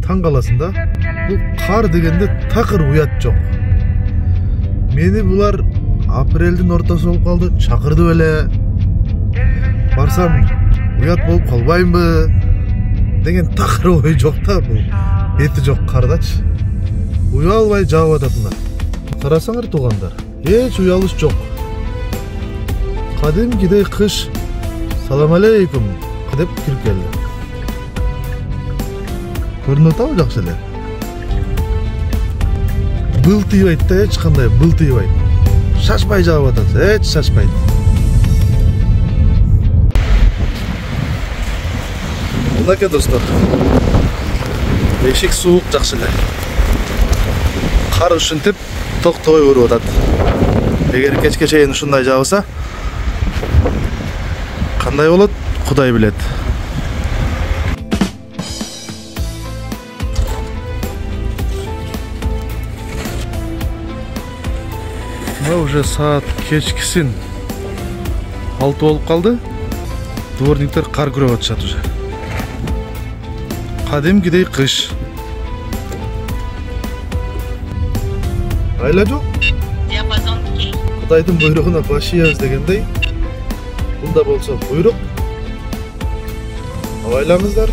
таң каласың да. Бул кар дегенде такыр уят жок. Мени булар апрелдин ортосу болуп калды, чакырды беле. Барсам, уят болуп калбаймбы деген такыр ой жок да, бул бети жок кардачы. Уялбай жаап атат мына. Карасаңар туугандар, эч уялыш жок. Кадимкидей кыш салам алейкум деп кирип келди. Көрүнүп атабы жакшы эле? Былтыйбайт да, эч кандай былтыйбайт. Шашпай жаап атат, эч шашпайт. Мынакей достор, эшик суук жакшы эле. Кар ушинтип токтобой уруп атат. Эгер кечке чейин ушундай жаабаса, кандай болот, Кудай билет. Уже саат кечкисин 6 болуп калды. Дворниктер кар күрөп атышат уже. Кадимкидей кыш. Айла жок. Кудайдын буйругуна баш ийебиз дегендей. Бунда болсо буйрук. Абайлаңыздар.